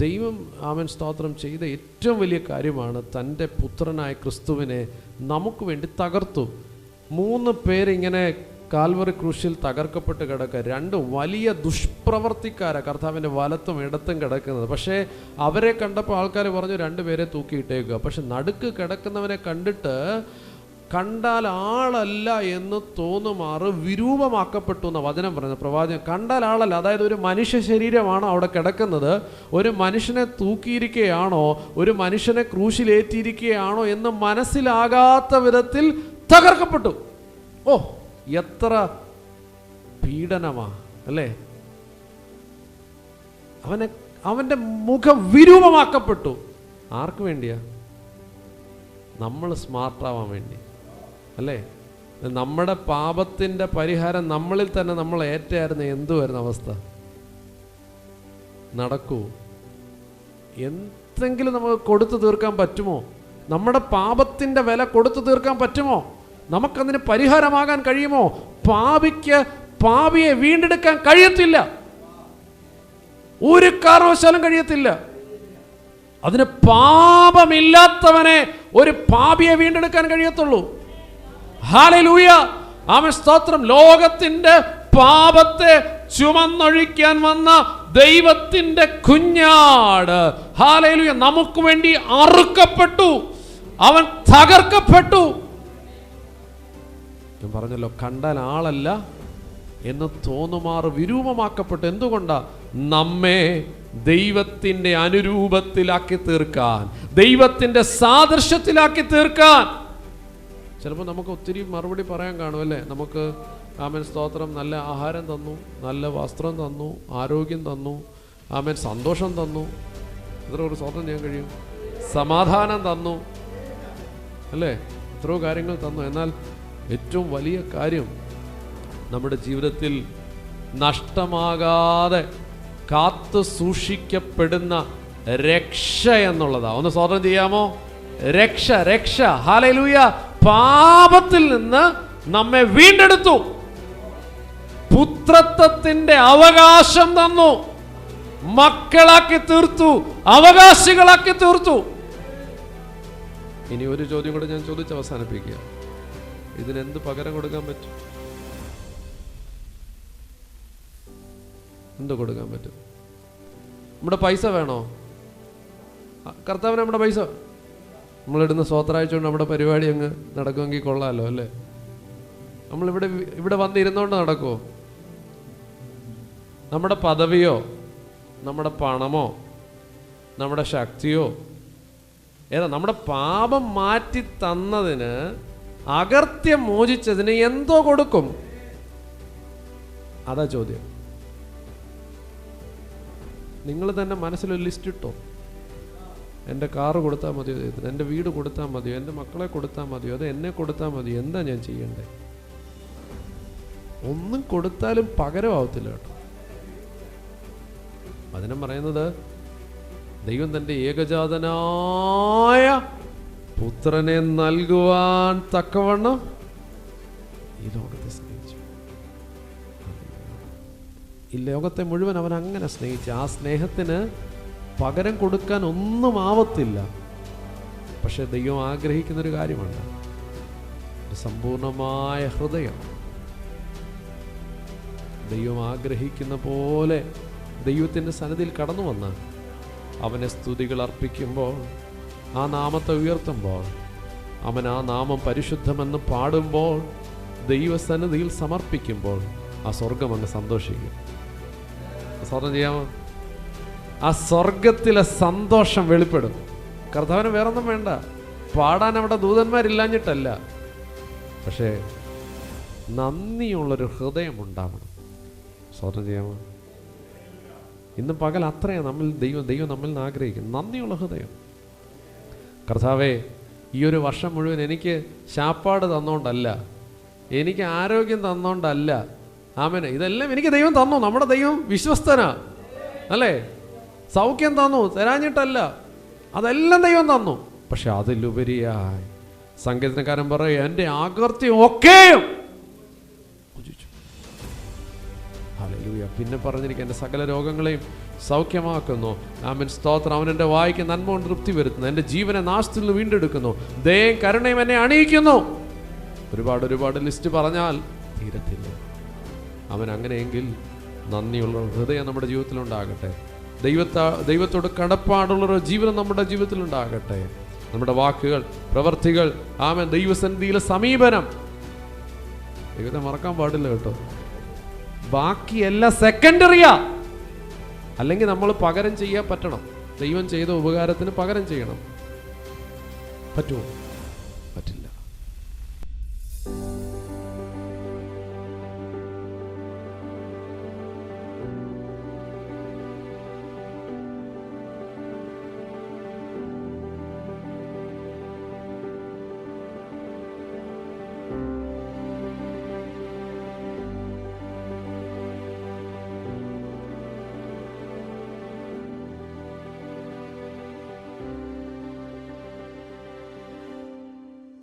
ദൈവം ആമേൻ സ്തോത്രം ചെയ്ത ഏറ്റവും വലിയ കാര്യമാണ് തൻ്റെ പുത്രനായ ക്രിസ്തുവിനെ നമുക്ക് വേണ്ടി തകർത്തു. 3 പേരിങ്ങനെ കാൽവറി ക്രൂശിൽ തകർക്കപ്പെട്ട് കിടക്കുക. 2 വലിയ ദുഷ്പ്രവർത്തിക്കാരാണ് കർത്താവിൻ്റെ വലത്തും ഇടത്തും കിടക്കുന്നത്. പക്ഷേ അവരെ കണ്ടപ്പോൾ ആൾക്കാർ പറഞ്ഞു 2 പേരെ തൂക്കിയിട്ടേക്കുക. പക്ഷെ നടുക്ക് കിടക്കുന്നവനെ കണ്ടാൽ ആളല്ല എന്ന് തോന്നുമാറ് വിരൂപമാക്കപ്പെട്ടു എന്ന വചനം പറയുന്നത്. പ്രവാചകൻ കണ്ടാൽ ആളല്ല, അതായത് ഒരു മനുഷ്യ ശരീരമാണോ അവിടെ കിടക്കുന്നത്, ഒരു മനുഷ്യനെ തൂക്കിയിരിക്കുകയാണോ, ഒരു മനുഷ്യനെ ക്രൂശിലേറ്റിയിരിക്കുകയാണോ എന്ന് മനസ്സിലാകാത്ത വിധത്തിൽ തകർക്കപ്പെട്ടു. ഓ, എത്ര പീഡനമാ അല്ലേ! അവൻ്റെ മുഖം വിരൂപമാക്കപ്പെട്ടു. ആർക്ക് വേണ്ടിയാ? നമ്മൾ സ്മാർട്ടാവാൻ വേണ്ടി അല്ലേ? നമ്മുടെ പാപത്തിൻ്റെ പരിഹാരം നമ്മളിൽ തന്നെ നമ്മൾ ഏറ്റായിരുന്നു എന്തുവായിരുന്നു അവസ്ഥ? നടക്കൂ? എന്തെങ്കിലും നമുക്ക് കൊടുത്തു തീർക്കാൻ പറ്റുമോ? നമ്മുടെ പാപത്തിൻ്റെ വില കൊടുത്തു തീർക്കാൻ പറ്റുമോ? നമുക്കതിന് പരിഹാരമാകാൻ കഴിയുമോ? പാപിയെ വീണ്ടെടുക്കാൻ കഴിയത്തില്ല, ഒരു കാരണവശാലും കഴിയത്തില്ല. അതിന് പാപമില്ലാത്തവനെ ഒരു പാപിയെ വീണ്ടെടുക്കാൻ കഴിയത്തുള്ളൂ. ഹല്ലേലൂയ, ആമേൻ സ്തോത്രം. ലോകത്തിന്റെ പാപത്തെ ചുമന്നൊഴിക്കാൻ വന്ന ദൈവത്തിന്റെ കുഞ്ഞാട്, ഹല്ലേലൂയ, നമുക്ക് വേണ്ടി അറുക്കപ്പെട്ടു, അവൻ തകർക്കപ്പെട്ടു. ഞാൻ പറഞ്ഞല്ലോ, കണ്ടാൽ ആളല്ല എന്ന് തോന്നുമാറ് വിരൂപമാക്കപ്പെട്ടു. എന്തുകൊണ്ടാ? നമ്മെ ദൈവത്തിൻ്റെ അനുരൂപത്തിലാക്കി തീർക്കാൻ, ദൈവത്തിൻ്റെ സാദൃശ്യത്തിലാക്കി തീർക്കാൻ. ചിലപ്പോൾ നമുക്ക് ഒത്തിരി മറുപടി പറയാൻ കാണും അല്ലേ? നമുക്ക് ആമേൻ സ്തോത്രം നല്ല ആഹാരം തന്നു, നല്ല വസ്ത്രം തന്നു, ആരോഗ്യം തന്നു, ആമേൻ സന്തോഷം തന്നു. എത്ര ഒരു സ്തോത്രം ചെയ്യാൻ കഴിയും? സമാധാനം തന്നു അല്ലേ? എത്രയോ കാര്യങ്ങൾ തന്നു. എന്നാൽ ഏറ്റവും വലിയ കാര്യം നമ്മുടെ ജീവിതത്തിൽ നഷ്ടമാകാതെ കാത്തു സൂക്ഷിക്കപ്പെടുന്ന രക്ഷ എന്നുള്ളതാ. ഒന്ന് സ്തോത്രം ചെയ്യാമോ? രക്ഷ. ഹല്ലേലൂയ. പാപത്തിൽ നിന്ന് നമ്മെ വീണ്ടെടുത്തു, പുത്രത്വത്തിന്റെ അവകാശം തന്നു, മക്കളാക്കി തീർത്തു, അവകാശികളാക്കി തീർത്തു. ഇനി ഒരു ചോദ്യം കൂടെ ഞാൻ ചോദിച്ച് അവസാനിപ്പിക്കുക. ഇതിനെന്ത് പകരം കൊടുക്കാൻ പറ്റും? എന്ത് കൊടുക്കാൻ പറ്റും? നമ്മുടെ പൈസ വേണോ? കർത്താവിന് നമ്മുടെ പൈസ നമ്മളിടുന്ന സ്വോത്രാഴ്ചകൊണ്ട് നമ്മുടെ പരിപാടി അങ്ങ് നടക്കുമെങ്കിൽ കൊള്ളാമല്ലോ അല്ലേ? നമ്മളിവിടെ വന്നിരുന്നോണ്ട് നടക്കുമോ? നമ്മുടെ പദവിയോ, നമ്മുടെ പണമോ, നമ്മുടെ ശക്തിയോ ഏതാ? നമ്മുടെ പാപം മാറ്റി തന്നതിന്, അകർത്യം മോചിച്ചതിന് എന്തോ കൊടുക്കും? അതാ ചോദ്യം. നിങ്ങൾ തന്നെ മനസ്സിലൊരു ലിസ്റ്റ് ഇട്ടോ. എൻ്റെ കാറ് കൊടുത്താൽ മതിയോ ദൈവത്തിന്? എൻ്റെ വീട് കൊടുത്താൽ മതിയോ? എൻ്റെ മക്കളെ കൊടുത്താൽ മതിയോ? അത് എന്നെ കൊടുത്താൽ മതിയോ? എന്താ ഞാൻ ചെയ്യണ്ടേ? ഒന്നും കൊടുത്താലും പകരമാവത്തില്ല കേട്ടോ. വചനം പറയുന്നത് ദൈവം തൻ്റെ ഏകജാതനായ പുത്രനെ നൽകുവാൻ തക്കവണ്ണം ഈ ലോകത്തെ സ്നേഹിച്ചു. ഈ ലോകത്തെ മുഴുവൻ അവൻ അങ്ങനെ സ്നേഹിച്ചു. ആ സ്നേഹത്തിന് പകരം കൊടുക്കാൻ ഒന്നും ആവത്തില്ല. പക്ഷെ ദൈവം ആഗ്രഹിക്കുന്നൊരു കാര്യമുണ്ട്, ഒരു സമ്പൂർണമായ ഹൃദയം. ദൈവം ആഗ്രഹിക്കുന്ന പോലെ ദൈവത്തിൻ്റെ സന്നിധിയിൽ കടന്നു വന്ന് അവനെ സ്തുതികൾ അർപ്പിക്കുമ്പോൾ, ആ നാമത്തെ ഉയർത്തുമ്പോൾ, അവൻ ആ നാമം പരിശുദ്ധമെന്ന് പാടുമ്പോൾ, ദൈവസന്നിധിയിൽ സമർപ്പിക്കുമ്പോൾ ആ സ്വർഗം അങ്ങ് സന്തോഷിക്കും. സ്വർഗം ചെയ്യാമോ? ആ സ്വർഗത്തിലെ സന്തോഷം വെളിപ്പെടും. കർത്താവിന് വേറൊന്നും വേണ്ട, പാടാൻ അവിടെ ദൂതന്മാരില്ലാഞ്ഞിട്ടല്ല, പക്ഷേ നന്ദിയുള്ളൊരു ഹൃദയം ഉണ്ടാവണം. സ്വർഗം ചെയ്യാമോ? ഇന്ന് പകൽ അത്രയാണ് ദൈവം നമ്മിൽ നിന്ന് ആഗ്രഹിക്കുന്നു, നന്ദിയുള്ള ഹൃദയം. കർത്താവേ, ഈ ഒരു വർഷം മുഴുവൻ എനിക്ക് ശാപ്പാട് തന്നോണ്ടല്ല, എനിക്ക് ആരോഗ്യം തന്നോണ്ടല്ല, ആമേൻ, ഇതെല്ലാം എനിക്ക് ദൈവം തന്നു. നമ്മുടെ ദൈവം വിശ്വസ്തനാ അല്ലേ? സൗഖ്യം തന്നു, തരാഞ്ഞിട്ടല്ല, അതെല്ലാം ദൈവം തന്നു. പക്ഷെ അതിലുപരിയായി സംഗീതക്കാരൻ പറയും, എൻ്റെ ആകൃത്യം ഒക്കെയും. ഹല്ലേലൂയ. പിന്നെ പറഞ്ഞിരിക്കുക, എൻ്റെ സകല രോഗങ്ങളെയും സൗഖ്യമാക്കുന്നു. ആമേൻ, സ്തോത്രം. അവൻ എൻ്റെ വായിക്ക് നന്മ കൊണ്ട് തൃപ്തി വരുത്തുന്നു, എൻ്റെ ജീവനെ നാശത്തിൽ നിന്ന് വീണ്ടെടുക്കുന്നു, ദയയും കരുണയും എന്നെ അണിയിക്കുന്നു. ഒരുപാട് ലിസ്റ്റ് പറഞ്ഞാൽ തീരത്തില്ല. അവൻ അങ്ങനെയെങ്കിൽ നന്ദിയുള്ള ഹൃദയം നമ്മുടെ ജീവിതത്തിലുണ്ടാകട്ടെ. ദൈവത്തോട് കടപ്പാടുള്ളൊരു ജീവിതം നമ്മുടെ ജീവിതത്തിലുണ്ടാകട്ടെ. നമ്മുടെ വാക്കുകൾ, പ്രവർത്തികൾ, ആമേൻ, ദൈവസന്നിധിയിലെ സമീപനം, ദൈവത്തെ മറക്കാൻ പാടില്ല കേട്ടോ. ബാക്കിയെല്ലാം സെക്കൻഡറിയാ. അല്ലെങ്കിൽ നമ്മൾ പകരം ചെയ്യാൻ പറ്റണം. ദൈവം ചെയ്ത ഉപകാരത്തിന് പകരം ചെയ്യണം. പറ്റുമോ?